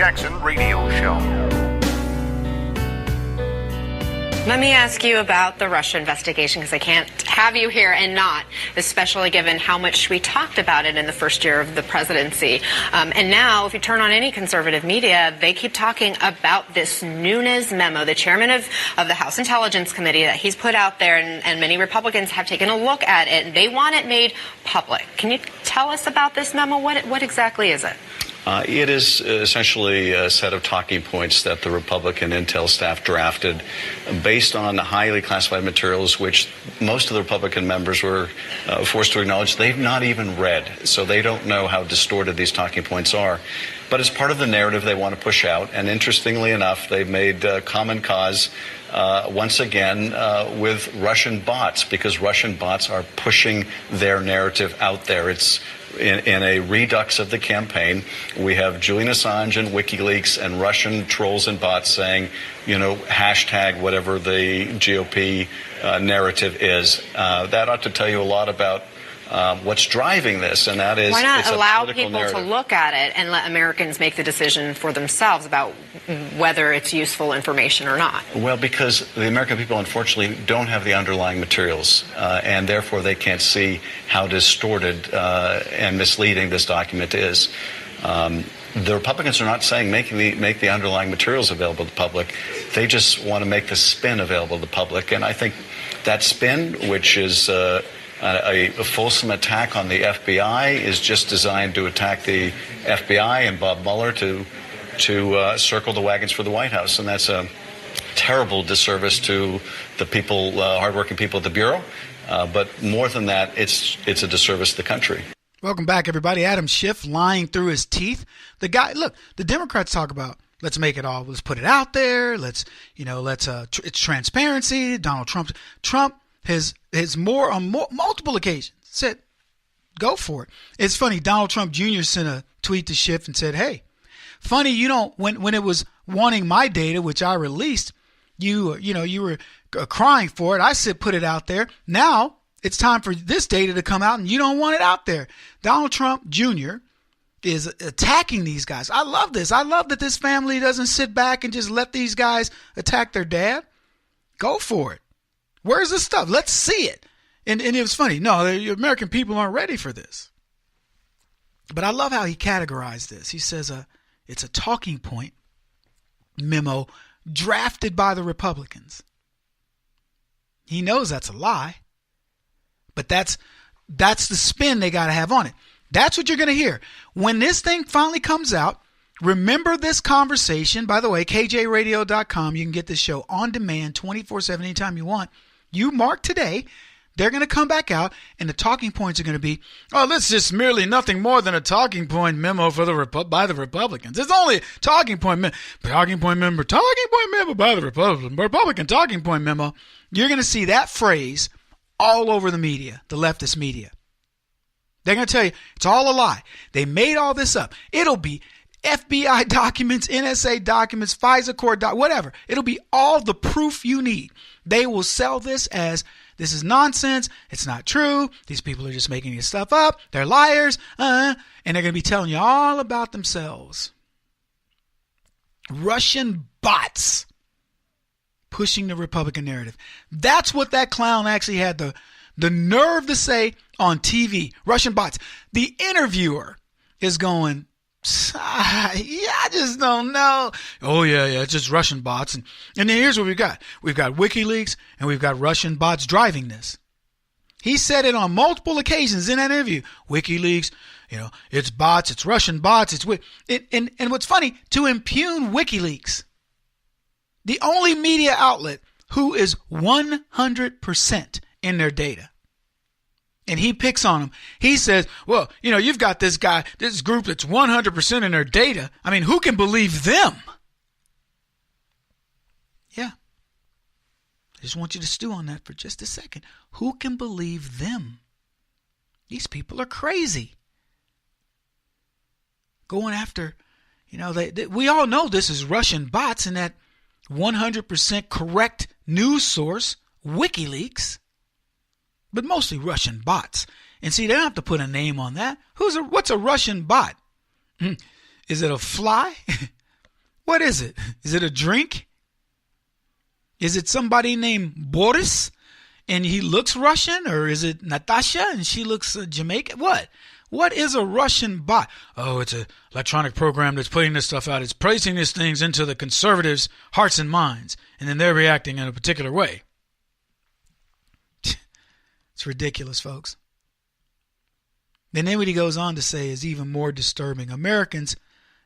Jackson Radio Show. Let me ask you about the Russia investigation, because I can't have you here and not, especially given how much we talked about it in the first year of the presidency. And now, if you turn on any conservative media, they keep talking about this Nunes memo, the chairman of the House Intelligence Committee that he's put out there, and many Republicans have taken a look at it, and they want it made public. Can you tell us about this memo? What exactly is it? It is essentially a set of talking points that the Republican intel staff drafted based on highly classified materials, which most of the Republican members were forced to acknowledge they've not even read. So they don't know how distorted these talking points are. But it's part of the narrative they want to push out. And interestingly enough, they've made common cause once again with Russian bots, because Russian bots are pushing their narrative out there. It's in a redux of the campaign. We have Julian Assange and WikiLeaks and Russian trolls and bots saying, hashtag whatever the GOP narrative is. That ought to tell you a lot about what's driving this, and that is, why not it's allow a people narrative. to look at it and let Americans make the decision for themselves about whether it's useful information or not? Well, because the American people, unfortunately, don't have the underlying materials, and therefore they can't see how distorted and misleading this document is. The Republicans are not saying make the underlying materials available to the public. They just want to make the spin available to the public, and I think that spin, which is a fulsome attack on the FBI, is just designed to attack the FBI and Bob Mueller to circle the wagons for the White House, and that's a terrible disservice to the people, hardworking people at the Bureau. But more than that, it's a disservice to the country. Welcome back, everybody. Adam Schiff lying through his teeth. The guy, look, the Democrats talk about let's make it all, let's put it out there. It's transparency. Donald Trump has more on multiple occasions said, go for it. It's funny. Donald Trump Jr. sent a tweet to Schiff and said, hey, funny, when it was wanting my data, which I released, you were crying for it. I said, put it out there. Now it's time for this data to come out and you don't want it out there. Donald Trump Jr. is attacking these guys. I love this. I love that this family doesn't sit back and just let these guys attack their dad. Go for it. Where's the stuff? Let's see it. And it was funny. No, the American people aren't ready for this. But I love how he categorized this. He says it's a talking point memo drafted by the Republicans. He knows that's a lie, but that's the spin they got to have on it. That's what you're going to hear. When this thing finally comes out, remember this conversation. By the way, KJRadio.com, you can get this show on demand 24/7 anytime you want. You mark today, they're going to come back out, and the talking points are going to be, this is just merely nothing more than a talking point memo by the Republicans. It's only a talking point memo by the Republican talking point memo. You're going to see that phrase all over the media, the leftist media. They're going to tell you it's all a lie. They made all this up. It'll be FBI documents, NSA documents, FISA court whatever. It'll be all the proof you need. They will sell this as this is nonsense. It's not true. These people are just making this stuff up. They're liars. And they're going to be telling you all about themselves. Russian bots pushing the Republican narrative. That's what that clown actually had the nerve to say on TV. Russian bots. The interviewer is going, I just don't know. Oh, yeah, it's just Russian bots. And then here's what we've got. We've got WikiLeaks and we've got Russian bots driving this. He said it on multiple occasions in that interview. WikiLeaks, it's bots, it's Russian bots. And what's funny, to impugn WikiLeaks, the only media outlet who is 100% in their data. And he picks on them. He says, well, you've got this group that's 100% in their data. I mean, who can believe them? Yeah. I just want you to stew on that for just a second. Who can believe them? These people are crazy. Going after, we all know this is Russian bots and that 100% correct news source, WikiLeaks. But mostly Russian bots. And see, they don't have to put a name on that. What's a Russian bot? Is it a fly? What is it? Is it a drink? Is it somebody named Boris and he looks Russian? Or is it Natasha and she looks Jamaican? What? What is a Russian bot? Oh, it's an electronic program that's putting this stuff out. It's placing these things into the conservatives' hearts and minds, and then they're reacting in a particular way. It's ridiculous, folks. And then what he goes on to say is even more disturbing. Americans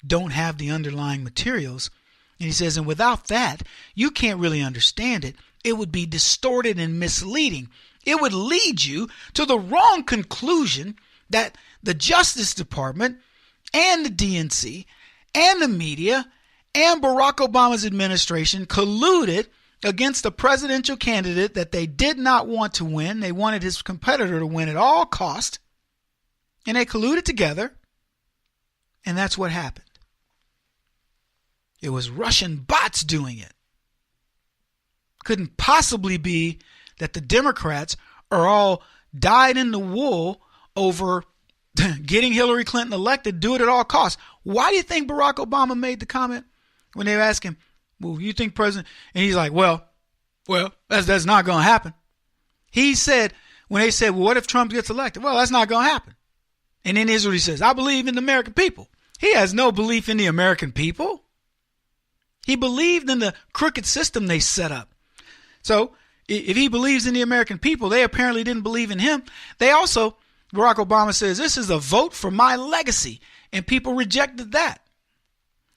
don't have the underlying materials. And he says, and without that, you can't really understand it. It would be distorted and misleading. It would lead you to the wrong conclusion that the Justice Department and the DNC and the media and Barack Obama's administration colluded against a presidential candidate that they did not want to win. They wanted his competitor to win at all cost. And they colluded together. And that's what happened. It was Russian bots doing it. Couldn't possibly be that the Democrats are all dyed in the wool over getting Hillary Clinton elected, do it at all costs. Why do you think Barack Obama made the comment when they asked him, well, you think President, and he's like, well, that's not going to happen. He said, when they said, well, what if Trump gets elected? Well, that's not going to happen. And then here's what he says, I believe in the American people. He has no belief in the American people. He believed in the crooked system they set up. So if he believes in the American people, they apparently didn't believe in him. They also, Barack Obama says, this is a vote for my legacy. And people rejected that.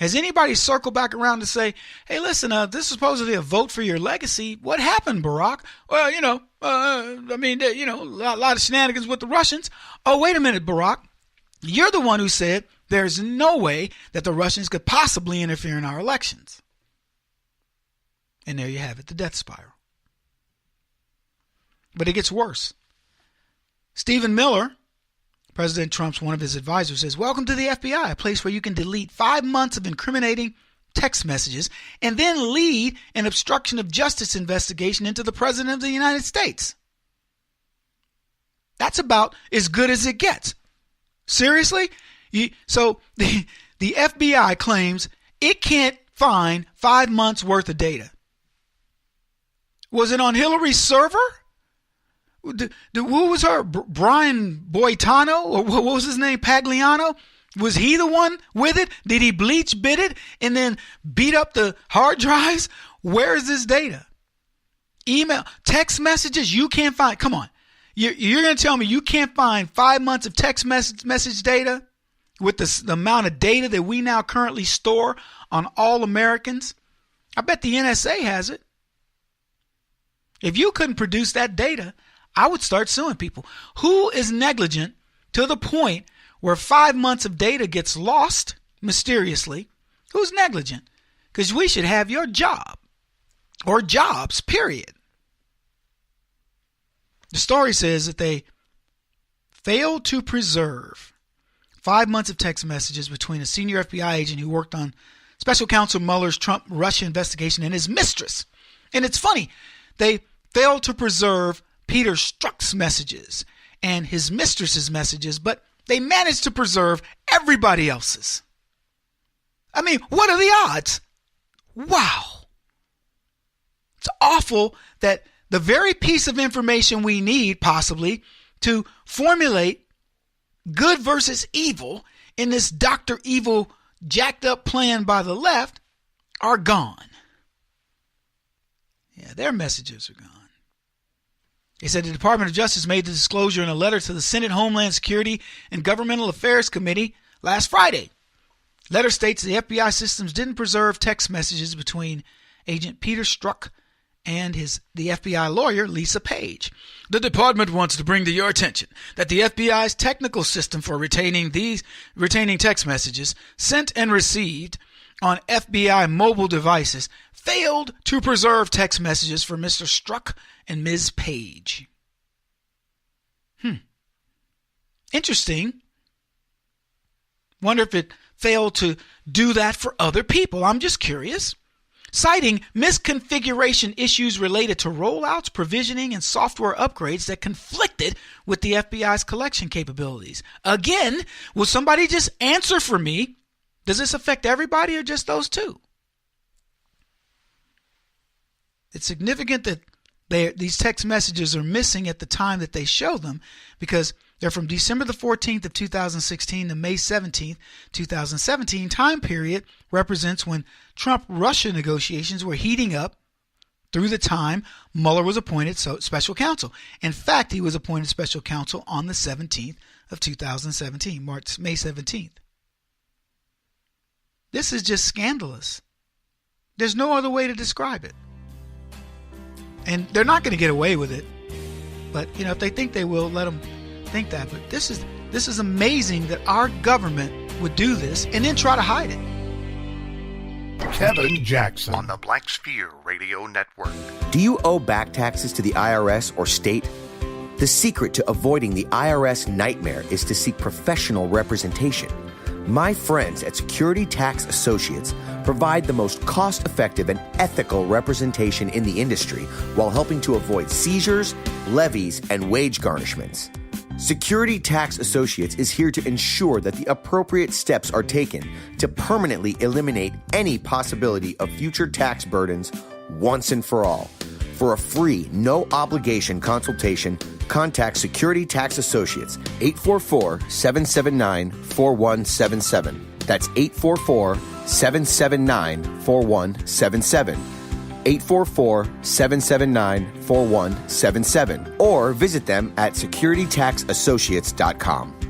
Has anybody circled back around to say, hey, listen, this is supposedly a vote for your legacy. What happened, Barack? Well, a lot of shenanigans with the Russians. Oh, wait a minute, Barack. You're the one who said there's no way that the Russians could possibly interfere in our elections. And there you have it, the death spiral. But it gets worse. Stephen Miller, President Trump's one of his advisors, says, welcome to the FBI, a place where you can delete 5 months of incriminating text messages and then lead an obstruction of justice investigation into the President of the United States. That's about as good as it gets. Seriously? So the FBI claims it can't find 5 months worth of data. Was it on Hillary's server? Who was her? Brian Boitano? Or what was his name? Pagliano? Was he the one with it? Did he bleach bit it and then beat up the hard drives? Where is this data? Email, text messages you can't find. Come on. You're going to tell me you can't find 5 months of text message data with the amount of data that we now currently store on all Americans? I bet the NSA has it. If you couldn't produce that data, I would start suing people. Who is negligent to the point where 5 months of data gets lost mysteriously? Who's negligent? Because we should have your job or jobs, period. The story says that they failed to preserve 5 months of text messages between a senior FBI agent who worked on Special Counsel Mueller's Trump Russia investigation and his mistress. And it's funny, they failed to preserve Peter Strzok's messages and his mistress's messages, but they managed to preserve everybody else's. I mean, what are the odds? Wow. It's awful that the very piece of information we need, possibly, to formulate good versus evil in this Dr. Evil jacked up plan by the left are gone. Yeah, their messages are gone. He said the Department of Justice made the disclosure in a letter to the Senate Homeland Security and Governmental Affairs Committee last Friday. The letter states the FBI systems didn't preserve text messages between Agent Peter Strzok and the FBI lawyer, Lisa Page. The department wants to bring to your attention that the FBI's technical system for retaining text messages sent and received on FBI mobile devices failed to preserve text messages for Mr. Strzok and Ms. Page. Interesting. Wonder if it failed to do that for other people. I'm just curious. Citing misconfiguration issues related to rollouts, provisioning, and software upgrades that conflicted with the FBI's collection capabilities. Again, will somebody just answer for me? Does this affect everybody or just those two? It's significant that these text messages are missing at the time that they show them, because they're from December the 14th of 2016 to May 17th, 2017. Time period represents when Trump-Russia negotiations were heating up through the time Mueller was appointed special counsel. In fact, he was appointed special counsel on the 17th of 2017, May 17th. This is just scandalous. There's no other way to describe it. And they're not going to get away with it. But, if they think they will, let them think that. But this is amazing that our government would do this and then try to hide it. Kevin Jackson on the Black Sphere Radio Network. Do you owe back taxes to the IRS or state? The secret to avoiding the IRS nightmare is to seek professional representation. My friends at Security Tax Associates provide the most cost-effective and ethical representation in the industry while helping to avoid seizures, levies, and wage garnishments. Security Tax Associates is here to ensure that the appropriate steps are taken to permanently eliminate any possibility of future tax burdens once and for all. For a free, no-obligation consultation, contact Security Tax Associates, 844-779-4177. That's 844-779-4177. 844-779-4177. Or visit them at securitytaxassociates.com.